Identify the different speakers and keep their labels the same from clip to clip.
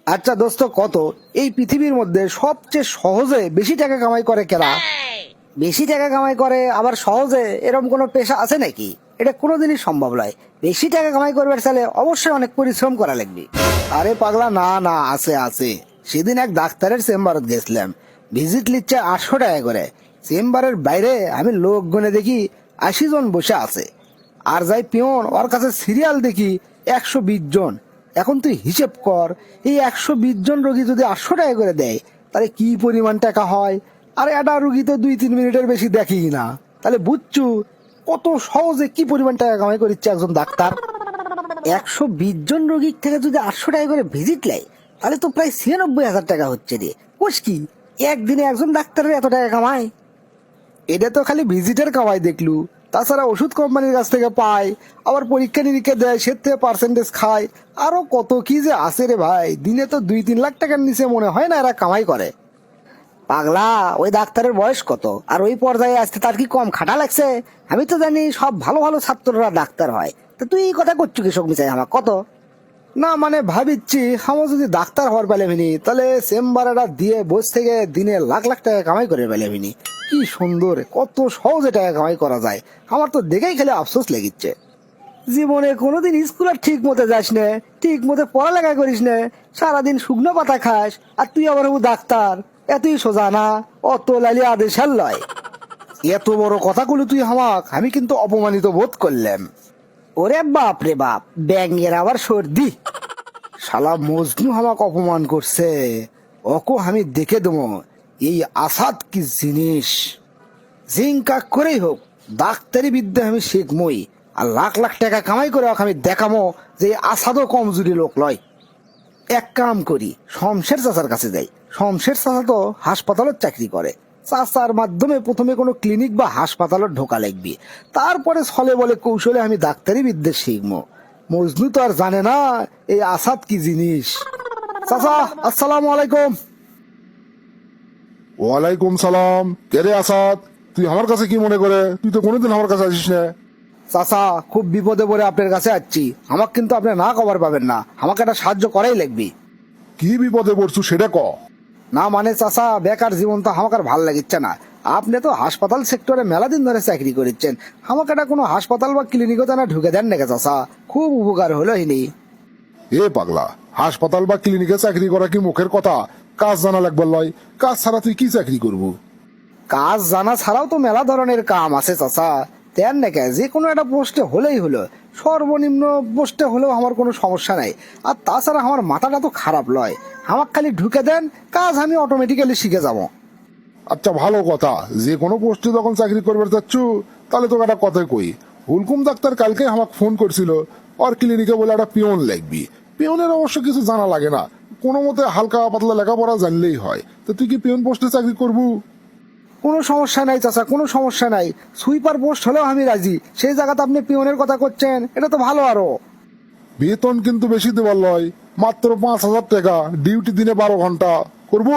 Speaker 1: আচ্ছা দোস্ত, কত এই পৃথিবীর মধ্যে সবচেয়ে সহজে বেশি টাকা কামাই করে কেরা? বেশি টাকা কামাই করে আবার সহজে, এরকম কোনো পেশা আছে নাকি? এটা কোনোদিনই সম্ভব নয়। বেশি টাকা কামাই করবার চাইলে অবশ্যই অনেক পরিশ্রম করা লাগবে। আরে পাগলা, না না, আছে আছে। সেদিন এক ডাক্তারের চেম্বারত গেছিলাম, ভিজিট লিচ্ছে 800 টাকা করে। চেম্বারের বাইরে আমি লোক গুনে দেখি 80 জন বসে আছে, আর যাই পিয়ন ওর কাছে সিরিয়াল দেখি 120 জন। এখন তুই হিসেব কর, এই 120 জন রোগী যদি 800 টাকা করে দেয়, তাহলে কি পরিমাণ টাকা হয়। আর একটা রুগী তো 2-3 মিনিটের বেশি দেখি না। তাহলে বুঝছু কত সহজে কি পরিমাণ টাকা কামাই করিচ্ছে একজন ডাক্তার। 120 জন রোগীর থেকে যদি 800 টাকা করে ভিজিট নেয়, তাহলে তো প্রায় 96,000 টাকা হচ্ছে রে। কোষ কি একদিনে একজন ডাক্তারের এত টাকা কামায়? এটা তো খালি ভিজিটের কামাই দেখলু, তাছাড়া ওষুধ কোম্পানির কাছ থেকে পায়, আবার পরীক্ষা নিরীক্ষা দেয়, সে থেকে পার্সেন্টেজ খায়, আরো কত কি যে আছে রে ভাই। দিনে তো 2-3 লাখ টাকার নিচে মনে হয় না এরা কামাই করে। পাগলা, ওই ডাক্তারের বয়স কত, আর ওই পর্যায়ে আসতে তার কি কম খাটা লাগছে? আমি তো জানি সব ভালো ভালো ছাত্ররা ডাক্তার হয়, তা তুই এই কথা করছু কৃষক মিশাই আমার কত? না মানে ভাবিচ্ছি, আমার যদি ডাক্তার হওয়ার পেলেভিনি, তাহলে চেম্বারটা দিয়ে বস থেকে দিনে লাখ লাখ টাকা কামাই করে পেলেভিনি। কি সুন্দর, কত সহজে টাকা কামাই করা যায়। আমার তো দেখেই খেলে আফসোস লেগেছে। জীবনে কোনোদিন স্কুল আর ঠিক মতো যাস না, ঠিক মতো পড়ালেখা করিস না, সারাদিন শুকনো পাতা খাস, আর তুই আবার ডাক্তার। এতই সোজা না, অত লালি আদেশাল লয়। এত বড় কথাগুলো তুই হামাক, আমি কিন্তু অপমানিত বোধ করলাম। ওরে বাপ রে বাপ, ব্যাঙের আবার সর্দি। শালা মজনু হামাক অপমান করছে। ওকে আমি দেখে দেবো এই আসাদ কি জিনিস। জিঙ্কা করেই হোক ডাক্তারি বিদ্যা আমি শিখমই, আর লাখ লাখ টাকা কামাই করে ওকে আমি দেখামো যে এই আসাদও কমজুরি লোক লয়। এক কাম করি, শমশের চাচার কাছে যাই। শমশের চাচা তো হাসপাতালত চাকরি করে। চাচার মাধ্যমে প্রথমে কোনো ক্লিনিক বা হাসপাতালত ঢোকা লাগবে, তারপরে ছলে বলে কৌশলে আমি ডাক্তারি বিদ্যা শিখবো। মজনু তো আর জানে না এই আসাদ কি জিনিস। চাচা, আসসালামু আলাইকুম।
Speaker 2: ওয়ালাইকুম সালাম। কে রে আসাদ, তুই আমার কাছে কি মনে করে? তুই তো কোনোদিন আমার কাছে আসিস না।
Speaker 1: চাচা, খুব বিপদে পড়ে আপনার কাছে আসছি, আমাকে কিন্তু আপনি না কবার পাবেন না, আমাকে একটা সাহায্য করাই লাগবে।
Speaker 2: কি বিপদে পড়ছু সেটা ক।
Speaker 1: না মানে চাচা, বেকার জীবন তো আমাকে আর ভাল লাগিচ্ছে না। আপনি তো হাসপাতাল সেক্টরে মেলা দিন ধরে চাকরি করেছেন, আমাকে একটা কোনো হাসপাতাল বা ক্লিনিকও তো না ঢুকে দেন নাকি চাচা, খুব উপকার হলো হিনি।
Speaker 2: এ পাগলা, হাসপাতাল বা ক্লিনিকে চাকরি করা কি মুখের কথা? কাজ জানা লাগবার লয়। কাজ ছাড়া তুই কি চাকরি করবো?
Speaker 1: কাজ জানা ছাড়াও তো মেলা ধরনের কাম আছে চাচা। দেন নাকি যে কোনো একটা পোস্টে হলেই হলো, সর্বনিম্ন পোস্টে হলেও আমার কোনো সমস্যা নাই। আর তাছাড়া আমার মাথাটা তো খারাপ লয়, আমাকে খালি ঢুকে দেন, কাজ আমি অটোমেটিক্যালি শিখে যাবো।
Speaker 2: আচ্ছা ভালো কথা, যে কোনো পোস্টে যখন চাকরি করবার চাচ্ছু, তাহলে তোকে একটা কথাই কই। হুলকুম ডাক্তার কালকে আমাকে ফোন করছিল, আর ক্লিনিকে বলে একটা পিয়ন লাগবি। পিয়নের অবশ্য কিছু জানা লাগে না, কোনো মতে হালকা পাতলা লেখাপড়া জানলেই হয়। তো তুই কি পিয়ন পোস্টে চাকরি করবু?
Speaker 1: কোনো সমস্যা নাই চাচা, কোনো সমস্যা নাই। সুইপার পোস্ট হলেও আমি রাজি। সেই জায়গাতে আপনি পিয়নের কথা করছেন, এটা তো ভালো আরো।
Speaker 2: বেতন কিন্তু বেশি দেবার লয়, মাত্র 5,000 টাকা, ডিউটি দিনে 12 ঘন্টা করবো।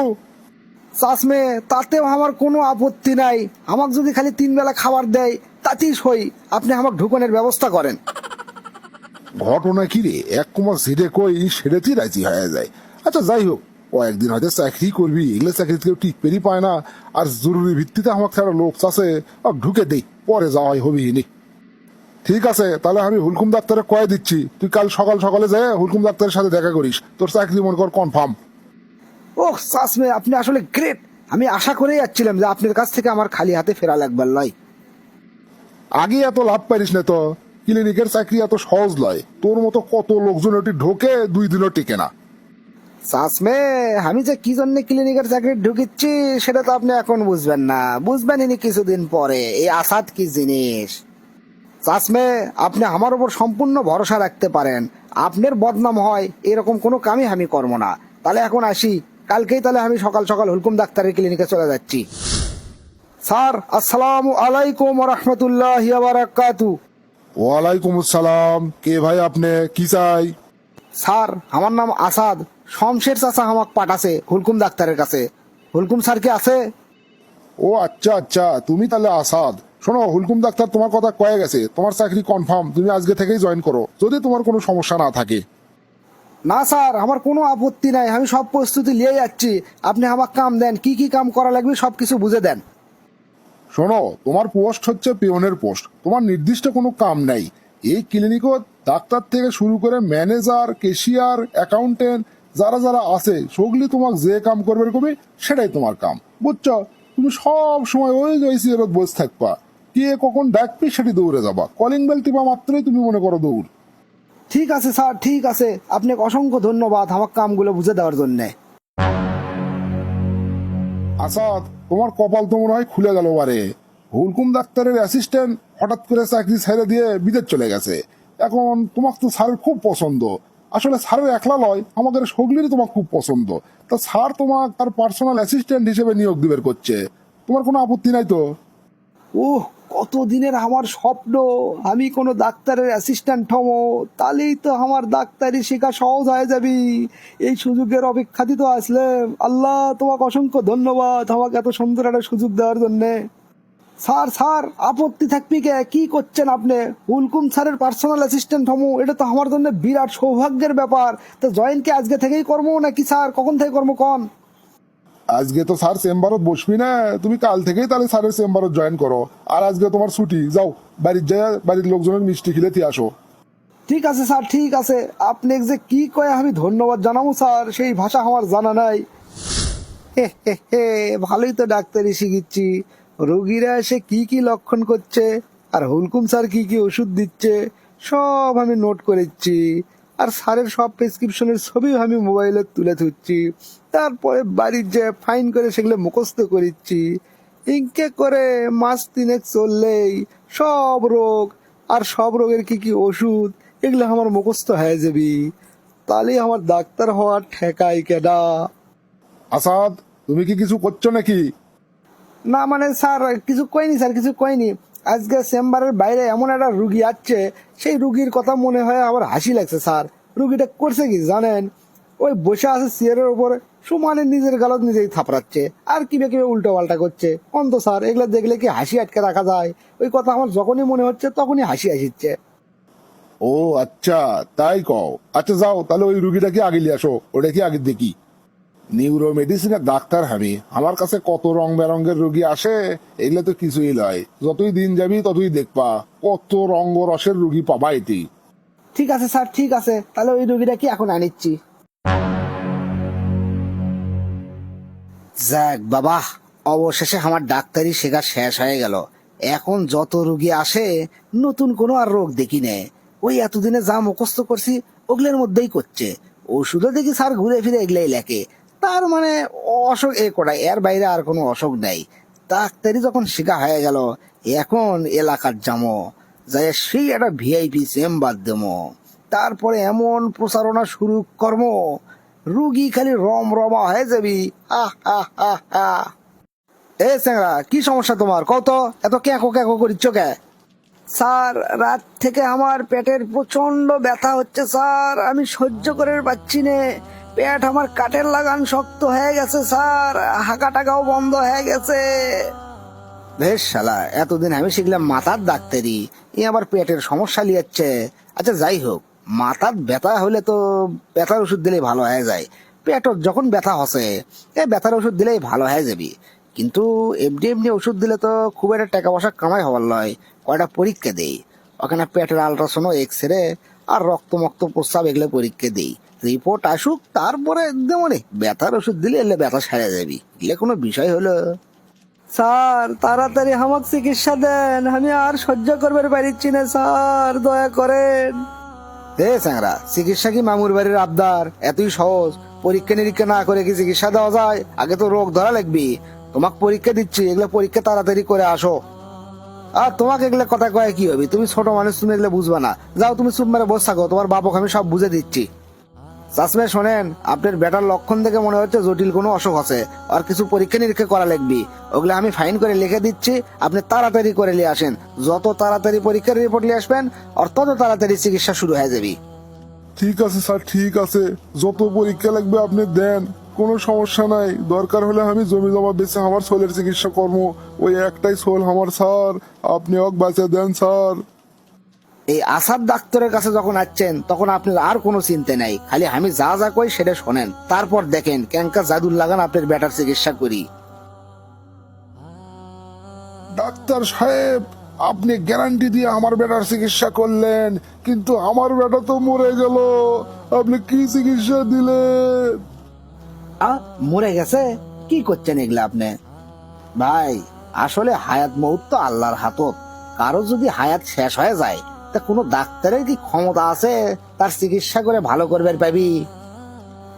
Speaker 1: চাষমে তাতেও আমার কোনো আপত্তি নাই, আমাকে যদি খালি 3 বেলা খাবার দেয় তাতেই সই। আপনি আমাকে ঢুকনের ব্যবস্থা করেন।
Speaker 2: ঘটনা কি রে, এক কুমার সেরে কই সেরেতেই রাজি হয়ে যায়। আচ্ছা যাই হোক, ও একদিন হয়তো চাকরি করবি, এগুলো চাকরি কেউ টিকপেরই পায় না। আর জরুরি ভিত্তিতে আমাকে ছাড়া লোক চাষে ঢুকে দেই, পরে যাওয়া হয় হবি নি। ঠিক আছে, তাহলে আমি হুলকুম ডাক্তারে কয়ে দিচ্ছি, তুই কাল সকাল সকালে যায় হুলকুম ডাক্তারের সাথে দেখা করিস, তোর চাকরি মনে কর কনফার্ম।
Speaker 1: ওহ চাষমে, আপনি আসলে গ্রেট। আমি আশা করেই যাচ্ছিলাম যে আপনার কাছ থেকে আমার খালি হাতে ফেরা লাগবার লয়।
Speaker 2: আগে এত লাভ পারিস না তো, ক্লিনিকের চাকরি এত সহজ নয়। তোর মতো কত লোকজন ওটি ঢোকে 2 দিনও টিকে না।
Speaker 1: চাষমে, আমি যে কি জন্য ক্লিনিকের চাকরি ঢুকিচ্ছি সেটা তো আপনি এখন বুঝবেন না, বুঝবেন ইনি কিছুদিন পরে। এই আসাদ কি জিনিস। চাষমে, আপনি আমার উপর সম্পূর্ণ ভরসা রাখতে পারেন। আপনার বদনাম হয় এরকম কোনো কামই আমি করবো না। তাহলে এখন আসি, কালকেই তাহলে আমি সকাল সকাল হুলকুম ডাক্তারের ক্লিনিকে চলে যাচ্ছি। স্যার, আসসালামু আলাইকুম রহমতুল্লাহ বারাকাতু।
Speaker 2: ওয়ালাইকুম আসসালাম। কে ভাই আপনি, কি চাই?
Speaker 1: স্যার, আমার নাম আসাদ। শমশের চাচা আমাকে পাঠাছে হুলকুম ডাক্তারের কাছে। হুলকুম স্যার কি আছে?
Speaker 2: ও আচ্ছা আচ্ছা, তুমি তাহলে আসাদ। শোনো, হুলকুম ডাক্তার তোমার কথা কয়ে গেছে, তোমার চাকরি কনফার্ম, তুমি আজকে থেকেই জয়েন করো, যদি তোমার কোনো সমস্যা না থাকে।
Speaker 1: না স্যার, আমার কোনো আপত্তি নাই, আমি সব প্রস্তুতি নিয়ে যাচ্ছি। আপনি আমার কাম দেন, কি কি কাম করা লাগবে সব কিছু বুঝে দেন।
Speaker 2: শোনো, তোমার পোস্ট হচ্ছে পিয়নের পোস্ট, তোমার নির্দিষ্ট কোনো কাম নাই। এই ক্লিনিকত ডাক্তার থেকে শুরু করে ম্যানেজার, ক্যাশিয়ার, অ্যাকাউন্টেন্ট যারা যারা আছে সগলি তোমাকে যে কাম করবে কবি সেটাই তোমার কাম, বুঝছো? তুমি সব সময় ওই যে চেয়ারত বসে থাকবা, কে কখন ডাকবি সেটি দৌড়ে যাবা, কলিং বেল টিপা মাত্রই তুমি মনে করো দৌড়।
Speaker 1: ঠিক আছে স্যার, ঠিক আছে, আপনাকে অসংখ্য ধন্যবাদ আমার কামগুলো বুঝে দেওয়ার জন্যে।
Speaker 2: আসাদ, তোমার কপাল তো মনে হয় খুলে গেল বারে। হুলকুম ডাক্তারের অ্যাসিস্ট্যান্ট হঠাৎ করে চাকরি ছেড়ে দিয়ে বিদেশ চলে গেছে। এখন তোমাকে তো স্যারের খুব পছন্দ। আসলে স্যারের একলা লয়, আমাদের সগলিরই তোমার খুব পছন্দ। তা স্যার তোমার তার পার্সোনাল অ্যাসিস্ট্যান্ট হিসেবে নিয়োগ দিবের করছে, তোমার কোনো আপত্তি নাই তো?
Speaker 1: ওহ, কতদিনের আমার স্বপ্ন আমি কোনো ডাক্তারের অ্যাসিস্ট্যান্ট হবো, তাহলেই তো আমার ডাক্তারি শেখা সহজ হয়ে যাবি। এই সুযোগের অপেক্ষাতে তো আসলাম। আল্লাহ, তোমাকে অসংখ্য ধন্যবাদ আমাকে এত সুন্দর একটা সুযোগ দেওয়ার জন্যে। স্যার স্যার, আপত্তি থাকবি কে? কি করছেন আপনি? হুলকুম স্যারের পার্সোনাল অ্যাসিস্ট্যান্ট হবো, এটা তো আমার জন্য বিরাট সৌভাগ্যের ব্যাপার। তো জয়েন কি আজকে থেকেই করবো নাকি স্যার কখন থেকে করবো কন?
Speaker 2: আজকে তো স্যার চেম্বারত বসবি না, তুমি কাল থেকেই তাহলে স্যারের চেম্বারত জয়েন করো। আর আজকে তোমার ছুটি, যাও বাড়ির যায় বাড়ির লোকজনের মিষ্টি খিলেতে আসো।
Speaker 1: ঠিক আছে স্যার, ঠিক আছে। আপনি যে কি কয়ে আমি ধন্যবাদ জানাবো স্যার, সেই ভাষা আমার জানা নাই। হে হে হে, ভালোই তো ডাক্তারি শিখিচ্ছি। রোগীরা এসে কি কি লক্ষণ করছে আর হুলকুম স্যার কি কি ওষুধ দিচ্ছে সব আমি নোট করেছি। আর স্যারের সব প্রেসক্রিপশনের ছবিও আমি মোবাইলে তুলে ধরছি। তারপরে বাড়ির যে ফাইন করে সেগুলো মুখস্থ করেছি। ইনকে করে মাস তিনেক চললেই সব রোগ আর সব রোগের কি কি ওষুধ এগুলো আমার মুখস্থ হয়ে যাবি। তাহলেই আমার ডাক্তার হওয়ার ঠেকাই কেডা?
Speaker 2: আসাদ, তুমি কি কিছু করছো নাকি?
Speaker 1: না মানে স্যার, কিছু কইনি স্যার, কিছু কইনি। আজকে চেম্বারের বাইরে এমন একটা রুগী আসছে, সেই রুগীর কথা মনে হয় আমার হাসি লাগছে স্যার। রুগীটা করছে কি জানেন? ওই বসে আছে চেয়ারের উপরে, সমানে নিজের গালত নিজেই থাপড়াচ্ছে আর কিভাবে কিভাবে উল্টো পাল্টা করছে। অন্ত স্যার, এগুলো দেখলে কি হাসি আটকে রাখা যায়? ওই কথা আমার যখনই মনে হচ্ছে তখনই হাসি আসছে।
Speaker 2: ও আচ্ছা, তাই কও। আচ্ছা যাও তাহলে ওই রুগীটাকে আগে নিয়ে আসো, ওটা কি আগে দেখি। নিউরো মেডিসিনের ডাক্তার আমি, আমার কাছে কত রং বেরঙ্গের রুগী আসে, এগুলো তো কিছুই নয়। যতই দিন যাবি ততই দেখবা কত রঙ্গ রসের রুগী পাবা এটি।
Speaker 1: ঠিক আছে স্যার, ঠিক আছে, তাহলে ওই রুগীটা কি এখন আনিচ্ছি। যাক বাবা, অবশেষে আমার ডাক্তারি শেখা শেষ হয়ে গেল। এখন যত রুগী আসে নতুন কোনো আর রোগ দেখি নে। ওই এতদিনে যা মুখস্থ করছি ওগুলোর মধ্যেই করছে। ওষুধও দেখি স্যার ঘুরে ফিরে এগুলাই লেখে। তার মানে অসুখ এ কটাই, এর বাইরে আর কোনো অসুখ নাই। ডাক্তারি যখন শেখা হয়ে গেল, এখন এলাকার জামো যাই সেই একটা ভিআইপি চেম্বার দেমো। তারপরে এমন প্রচারণা শুরু কর্ম, রুগী খালি রম রমা হয়ে যাবি। হা হা হা হা। এ স্যাংরা, কি সমস্যা তোমার? কত এত ক্যাকো ক্যাকো করিচ্ছ কে? স্যার, রাত থেকে আমার পেটের প্রচন্ড ব্যথা হচ্ছে স্যার, আমি সহ্য করে পাচ্ছি নে। পেট আমার কাঠের লাগান শক্ত হয়ে গেছে স্যার, হাঁকা টাকাও বন্ধ হয়ে গেছে। বেশ শালা, এতদিন আমি শিখলাম মাথার ডাক্তারি, এ আবার পেটের সমস্যা লিয়াচ্ছে। আচ্ছা যাই হোক, মাথার ব্যথা হলে তো ব্যথার ওষুধ দিলেই ভালো হয়ে যায়। পেটত যখন ব্যথা হসে, এই ব্যথার ওষুধ দিলেই ভালো হয়ে যাবি। কিন্তু এমনি এমনি ওষুধ দিলে তো খুব একটা টাকা পয়সা কামাই হওয়ার নয়। কয়টা পরীক্ষা দেই, ওখানে পেটের আলট্রাসাউন্ড, এক্স রে আর রক্ত মক্ত প্রস্রাব এগুলো পরীক্ষা দেই। রিপোর্ট আসুক তারপরে দেমনে ব্যথার ওষুধ দিলে এলে ব্যথা সেরে যাবি, এলে কোনো বিষয় হলো। স্যার, তাড়াতাড়ি আমাকে চিকিৎসা দেন, আমি আর সহ্য করবার পারছি না স্যার, দয়া করেন। এ স্যাংরা, চিকিৎসা কি মামুর বাড়ির আবদার? এতই সহজ? পরীক্ষা নিরীক্ষা না করে কি চিকিৎসা দেওয়া যায়? আগে তো রোগ ধরা লাগবি। তোমাকে পরীক্ষা দিচ্ছি, এগুলো পরীক্ষা তাড়াতাড়ি করে আসো। আর তোমাকে এগুলো কথা কয়ে কি হবে? তুমি ছোট মানুষ, তুমি এগুলো বুঝবা না। যাও তুমি চুপ মেরে বসে থাকো, তোমার বাবুকে আমি সব বুঝে দিচ্ছি। চাষমে শোনেন, আপনার বেটার লক্ষণ দেখে মনে হচ্ছে জটিল কোনো অসুখ আছে, আর কিছু পরীক্ষা নিরীক্ষা করা লাগবে। ওগুলো আমি ফাইন করে লিখে দিচ্ছি, আপনি তাড়াতাড়ি করে নিয়ে আসেন। যত তাড়াতাড়ি পরীক্ষার রিপোর্ট নিয়ে আসবেন আর তত তাড়াতাড়ি চিকিৎসা শুরু হয়ে যাবে।
Speaker 2: ঠিক আছে স্যার, ঠিক আছে, যত পরীক্ষা লাগবে আপনি দেন, কোনো সমস্যা নাই। দরকার হলে আমি জমি জমা বেচে আমার ছোলের চিকিৎসা করবো। ওই একটাই ছোল আমার স্যার, আপনি ওকে বাঁচে দেন স্যার।
Speaker 1: এই আসাদ ডাক্তারের কাছে যখন আসছেন তখন আপনার আর কোনো চিন্তা নাই, খালি আমি যা যা কই সেটা শোনেন, তারপর দেখেন ক্যাঙ্কা জাদুর লাগান আপনার বেটার চিকিৎসা করি।
Speaker 2: ডাক্তার সাহেব, আপনি গ্যারান্টি দিয়ে আমার বেটার চিকিৎসা করলেন, কিন্তু আমার বেটা তো মরে গেল। আপনি কি চিকিৎসা দিলেন?
Speaker 1: মরে গেছে? কি করছেন এগুলা আপনি? ভাই, আসলে হায়াত মৌত তো আল্লাহর হাতত। কারো যদি হায়াত শেষ হয়ে যায় তা কোনো ডাক্তারের কি ক্ষমতা আছে তার চিকিৎসা করে ভালো করবে পাবি?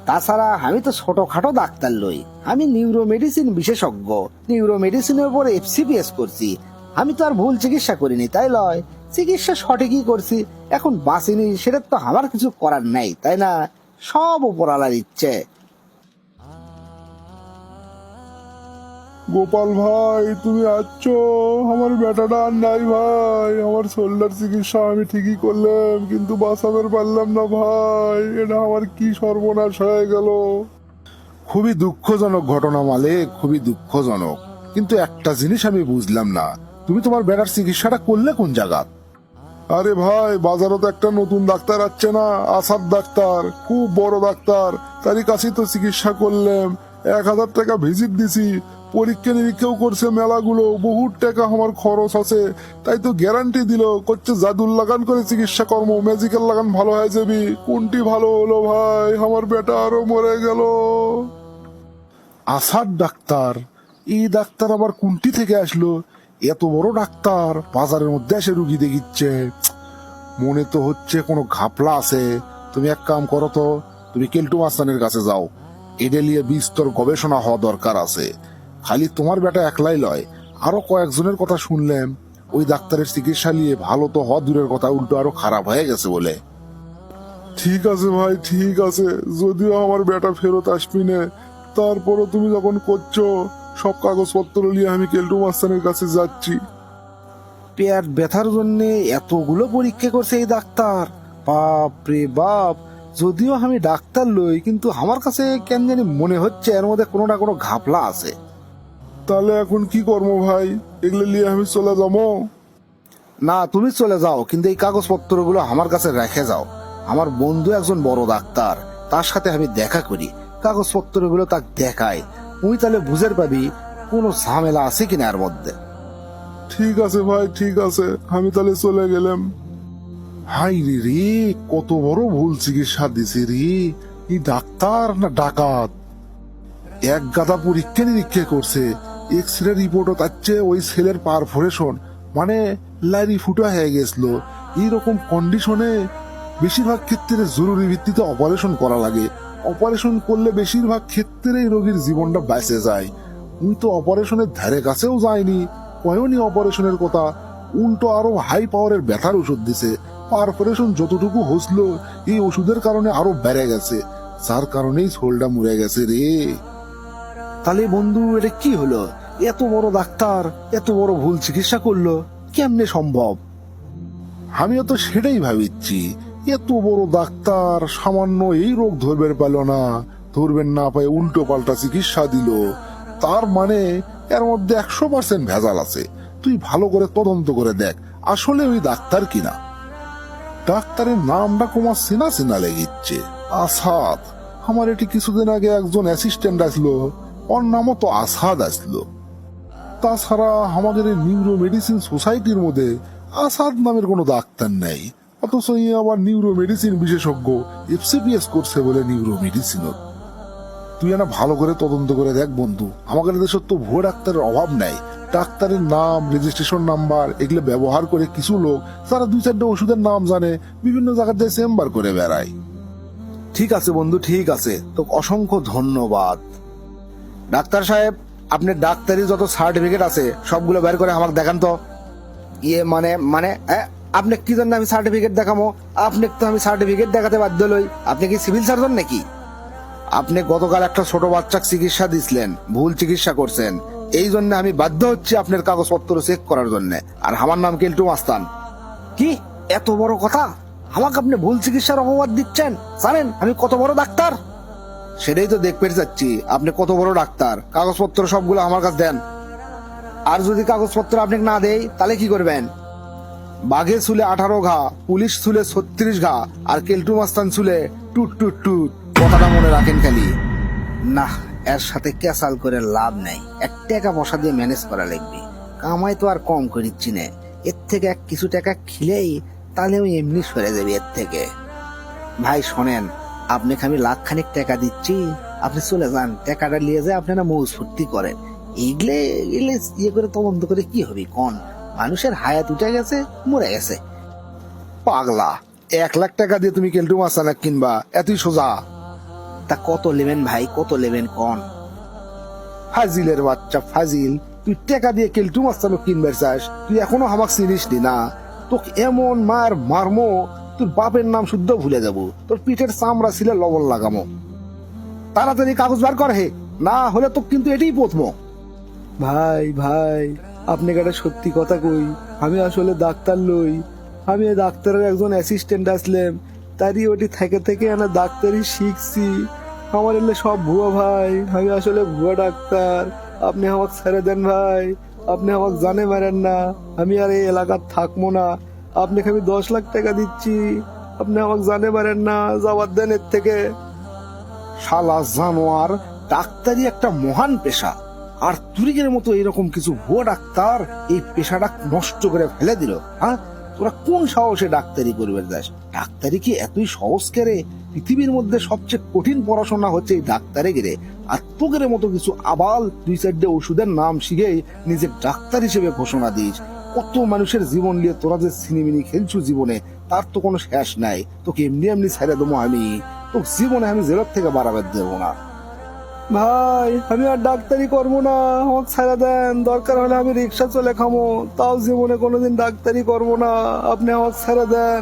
Speaker 1: তাছাড়া আমি তো ছোটখাটো ডাক্তার লই, আমি নিউরো মেডিসিন বিশেষজ্ঞ, নিউরো মেডিসিনের উপর এফসিপিএস করছি। আমি তো আর ভুল চিকিৎসা করিনি, তাই লয়, চিকিৎসা সঠিকই করছি। এখন বাঁচিনি সেটা তো আমার কিছু করার নাই, তাই না? সব উপরালার ইচ্ছে।
Speaker 2: গোপাল ভাই, তুমি আছো? আমার বেটাটা আর নাই ভাই। আমার শোল্ডার চিকিৎসা আমি ঠিকই করলাম, কিন্তু বাঁচাতে পারলাম না ভাই। এটা আমার কি সর্বনাশ হয়ে গেল। খুবই দুঃখজনক ঘটনা মালিক, খুবই দুঃখজনক। কিন্তু একটা জিনিস আমি বুঝলাম না, তুমি তোমার বেটার চিকিৎসাটা করলে কোন জায়গা? আরে ভাই, বাজারে তো একটা নতুন ডাক্তার আসছে না, আসাদ ডাক্তার, খুব বড় ডাক্তার, তারই কাছেই তো চিকিৎসা করলাম। 1,000 টাকা ভিজিট দিছি, পরীক্ষা নিরীক্ষাও করছে মেলাগুলো, বহুত টাকা আমার খরচ আছে। তাই তো গ্যারান্টি দিল, করছে জাদুর লাগান করে চিকিৎসা কর্ম, ম্যাজিক্যাল লাগান ভালো হয়ে যাবি। কোনটি ভালো হলো ভাই? আমার বেটা আরো মরে গেল। আসাদ ডাক্তার? এই ডাক্তার আবার কোনটি থেকে আসলো? এত বড় ডাক্তার বাজারের মধ্যে এসে রুগী দেখিচ্ছে। মনে তো হচ্ছে কোনো ঘাপলা আছে। তুমি এক কাম করো তো, তুমি কেলটু মাস্তানের কাছে যাও, এটা নিয়ে বিস্তর গবেষণা হওয়া দরকার আছে। খালি তোমার বেটা একলাই লয়, আরো কয়েকজনের কথা শুনলাম ওই ডাক্তারের চিকিৎসা নিয়ে ভালো তো হওয়া দূরের কথা, উল্টো আরো খারাপ হয়ে গেছে বলে। ঠিক আছে ভাই, ঠিক আছে, যদিও আমার বেটা ফেরত আসবি না, তারপরও তুমি যখন করছো, সব কাগজপত্র নিয়ে আমি কেলটু মাস্তানের কাছে যাচ্ছি।
Speaker 1: পেট ব্যথার জন্য এতগুলো পরীক্ষা করছে এই ডাক্তার? বাপ রে বাপ! যদিও আমি ডাক্তার লই, কিন্তু আমার কাছে কেন জানি মনে হচ্ছে এর মধ্যে কোনো না কোনো ঘাপলা আছে।
Speaker 2: তাহলে এখন কি করবো ভাই? এগুলো নিয়ে আমি চলে যাবো?
Speaker 1: না, তুমি চলে যাও, কিন্তু এই কাগজপত্রগুলো আমার কাছে রেখে যাও। আমার বন্ধু একজন বড় ডাক্তার, তার সাথে আমি দেখা করি, কাগজপত্রগুলো তাকে দেখাই, তুই তাহলে বুঝে পাবি কোনো ঝামেলা আছে কিনা এর মধ্যে।
Speaker 2: ঠিক আছে ভাই, ঠিক আছে, আমি তাহলে চলে গেলাম। হাই রে রে, কত বড় ভুল চিকিৎসা দিছে রে! এই ডাক্তার না ডাকাত? এক গাদা পরীক্ষা নিরীক্ষা করছে, এক্স রে রিপোর্টও তাচ্ছে ওই ছেলের পারফোরেশন, মানে লারি ফুটা হয়ে গেছিল। এইরকম কন্ডিশনে বেশিরভাগ ক্ষেত্রে জরুরি ভিত্তিতে অপারেশন করা লাগে। অপারেশন করলে বেশিরভাগ ক্ষেত্রেই রোগীর জীবনটা বেঁচে যায়। উনি তো অপারেশনের ধারে কাছেও যায়নি, কয়নি অপারেশনের কথা, উল্টো আরো হাই পাওয়ারের ব্যথার ওষুধ দিছে। পারফোরেশন যতটুকু হসল, এই ওষুধের কারণে আরো বেড়ে গেছে, যার কারণেই শোলটা মরে গেছে রে।
Speaker 1: তাহলে বন্ধু, এটা কি হলো? এত বড় ডাক্তার এত বড় ভুল চিকিৎসা করলো, কেমনে সম্ভব?
Speaker 2: আমিও তো সেটাই ভাবিচ্ছি, এত বড় ডাক্তার সামান্য এই রোগ ধরবেন পেল না, ধরবেন না পায় উল্টো পাল্টা চিকিৎসা দিল। তার মানে এর মধ্যে 100% ভেজাল আছে। তুই ভালো করে তদন্ত করে দেখ, আসলে ওই ডাক্তার কিনা। ডাক্তারের নামটা তোমার চেনা চেনা লেগেছে, আসাদ। আমার এটি কিছুদিন আগে একজন অ্যাসিস্ট্যান্ট আসলো, ওর নামও তো আসাদ আসলো। তাছাড়া আমাদের এই নিউরো মেডিসিন সোসাইটির মধ্যে আসাদ নামের কোনো ডাক্তার নেই, অথচ ই আবার নিউরো মেডিসিন বিশেষজ্ঞ, এফসিপিএস করছে বলে নিউরো মেডিসিন। তুই না ভালো করে তদন্ত করে দেখ বন্ধু, আমাদের দেশে তো ভুয়ো ডাক্তারের অভাব নাই। ডাক্তারের নাম, রেজিস্ট্রেশন নাম্বার এগুলো ব্যবহার করে কিছু লোক, তারা 2-4টা ওষুধের নাম জানে, বিভিন্ন জায়গায় চেম্বার করে বেড়ায়।
Speaker 1: ঠিক আছে বন্ধু, ঠিক আছে, তো অসংখ্য ধন্যবাদ। ডাক্তার সাহেব, আপনার ডাক্তারি যত সার্টিফিকেট আছে সবগুলো বের করে আমাকে দেখান তো। ইয়ে মানে মানে আপনি কি জন্য আমি সার্টিফিকেট দেখাবো? আপনি তো আমি সার্টিফিকেট দেখাতে বাধ্য লই। আপনি কি সিভিল সার্জন নাকি? আপনি গতকাল একটা ছোট বাচ্চাকে চিকিৎসা দিছিলেন, ভুল চিকিৎসা করছেন, এই জন্য আমি বাধ্য হচ্ছি আপনার কাগজপত্র চেক করার জন্য। আর আমার নাম কেলটু মাস্তান। কি এত বড় কথা? আমাকে আপনি ভুল চিকিৎসার অপবাদ দিচ্ছেন? জানেন আমি কত বড় ডাক্তার? সেটাই তো দেখতে চাচ্ছি, আপনি কত বড় ডাক্তার। কাগজপত্র সবগুলো আমার কাছে দেন। আর যদি কাগজপত্র আপনাকে না দেই তাহলে কি করবেন?
Speaker 2: বাঘে চুলে 18 ঘা, পুলিশ চুলে 36 ঘা, আর কেলটু মাস্তান চুলে টুট টুট টুট। কথাটা মনে রাখেন খালি।
Speaker 1: না, এর সাথে ক্যাসাল করে লাভ নাই। এক টাকা পয়সা দিয়ে ম্যানেজ করা লাগবে। কামাই তো আর কম করিচ্ছি না, এর থেকে এক কিছু টাকা খিলেই তাহলে আমি এমনি সরে যাবি এর থেকে। ভাই শোনেন, আপনাকে আমি লাখখানিক টাকা দিচ্ছি, আপনি চলে যান, টাকাটা নিয়ে যায় আপনারা মৌজ ফুর্তি করেন। এগুলে এগুলে ইয়ে করে তদন্ত করে কি হবে কোন? মানুষের হায়াত উঠে গেছে, মরে গেছে।
Speaker 2: পাগলা, 1 লাখ টাকা দিয়ে তুমি কেলটু মাস্তান কিনবা? এতই সোজা?
Speaker 1: তা কত নেবেন ভাই, কত নেবেন কোন?
Speaker 2: ফাজিলের বাচ্চা ফাজিল, তুই টাকা দিয়ে কেলটু মাস্তানো কিনবার চাস? তুই এখনো আমাকে চিনিস নি না? তোকে এমন মার মারমো, তোর বাপের নাম শুদ্ধ ভুলে যাবো, তোর পিঠের চামড়া ছিলে লবণ লাগামো। তাড়াতাড়ি কাগজ বার কর হে, না হলে তো কিন্তু এটাই প্রথম।
Speaker 3: ভাই ভাই, আপনাকে একটা সত্যি কথা কই, আমি আসলে ডাক্তার লই। আমি এই ডাক্তারের একজন অ্যাসিস্ট্যান্ট আসলাম, তারই ওটি থেকে থেকে আমি ডাক্তারি শিখছি। আমার এলে সব ভুয়া ভাই, আমি আসলে ভুয়া ডাক্তার। আপনি আমাকে ছেড়ে দেন ভাই, আপনি আমাকে জানে মারেন না, আমি আর এই এলাকার থাকবো না। আপনাকে আমি 10 লাখ টাকা দিচ্ছি, আপনি আমাকে জানে মারেন না, যাবার দেন এর থেকে।
Speaker 2: শালা জানোয়ার, ডাক্তারি একটা মহান পেশা, আর তুরিগের মতো এরকম কিছু ভুয়ো ডাক্তার এই পেশাটা নষ্ট করে ফেলে দিল। হ্যাঁ, তোরা কোন সাহসে ডাক্তারি করবে যাস? ডাক্তারি কি এতই সহজ করে? পৃথিবীর মধ্যে সবচেয়ে কঠিন পড়াশোনা হচ্ছে এই ডাক্তারে গেলে। আর তোদের মতো কিছু আবাল 2-4টে ওষুধের নাম শিখেই নিজে ডাক্তার হিসেবে ঘোষণা দিস। কত মানুষের জীবন নিয়ে তোরা যে সিনেমিনি খেলছু জীবনে, তার তো কোনো শেষ নাই। তোকে এমনি এমনি ছেড়ে দেবো আমি? তোকে জীবনে আমি জেলার থেকে বাড়াবার দেবো না।
Speaker 3: ভাই আমি আর ডাক্তারি করবো না, আমাকে ছেড়ে দেন। দরকার হলে আমি রিক্সা চলে খামো, তাও জীবনে কোনোদিন ডাক্তারি করবো না, আপনি আমাকে ছেড়ে দেন।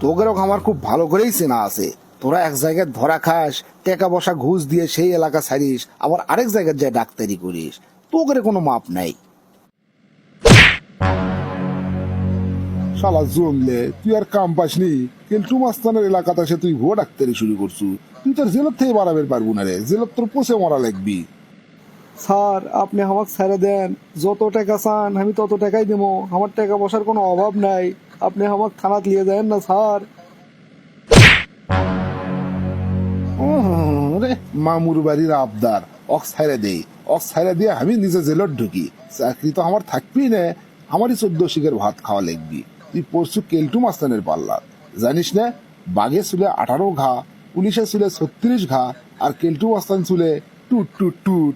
Speaker 2: তোদেরও আমার খুব ভালো করেই চেনা আছে। তোরা এক জায়গায় ধরা খাস, টাকা পয়সা ঘুষ দিয়ে সেই এলাকা ছাড়িস, আবার আরেক জায়গায় যায় ডাক্তারি করিস। তোদের কোনো মাপ নাই। শালা জমলে, তুই আর কাম পাসনি। কিন্তু মাস্তানের এলাকাতে এসে তুই ভুয়ো ডাক্তারি শুরু করছু। তুই তোর জেলত থেকে বাড়াবের পারবো না রে, জেলত তোর পোষে মরা লাগবি।
Speaker 3: স্যার আপনি আমাকে ছেড়ে দেন, যত টাকা চান আমি তত টাকাই দেবো, আমার টাকা পয়সার কোনো অভাব নাই। আপনি আমাকে থানাত নিয়ে যান না স্যার।
Speaker 2: রে মামুর বাড়ির আবদার, অক ছাইড়ে দেই, অক ছাইড়ে দিয়ে আমি নিজে জেলত ঢুকি। চাকরি তো আমার থাকবি না, আমারই 14 শিখের ভাত খাওয়া লাগবি। তুই পরশু কেলটু মাস্তানের পাল্লা, জানিস না? বাঘে চুলে 18 ঘা, পুলিশের চুলে 36 ঘা, আর কেলটু মাস্তান চুলে টুট টুট টুট।